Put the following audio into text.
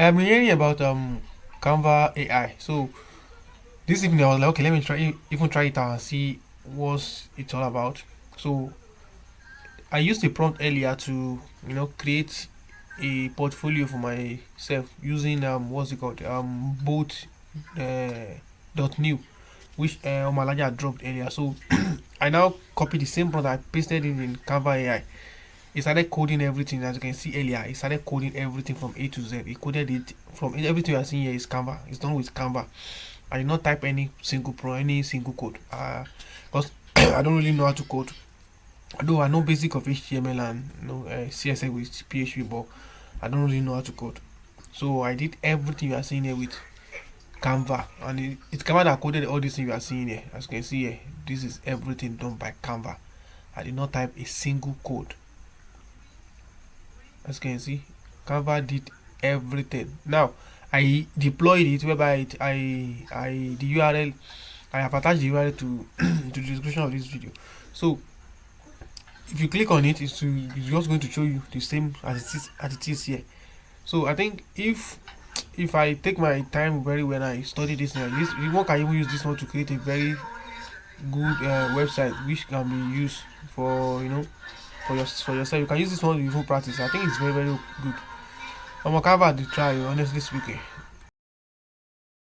I have been hearing about Canva AI. So this evening I was like, okay, let me even try it out and see what it's all about. So I used the prompt earlier to create a portfolio for myself using what's it called both dot new, which Omalaja dropped earlier. So I now copy the same prompt, I pasted it in Canva AI. It started coding everything. As you can see earlier, it started coding everything from A to Z. It coded it from everything you are seeing here is Canva. It's done with Canva. I did not type any single code because I don't really know how to code. Although I know basic of HTML and CSS with PHP, but I don't really know how to code. So I did everything you are seeing here with Canva, and it's Canva that coded all these things you are seeing here. As you can see here, this is everything done by Canva. I did not type a single code. As you can see, Canva did everything. Now I deployed it whereby I the URL, I have attached the URL to to the description of this video. So if you click on it, it's just going to show you the same as it is here. So I think if I take my time very well and I study this now, this one can even use this one to create a very good website which can be used for for yourself. You can use this one to even practice. I think it's very good. I'm a Canva to try, honestly speaking.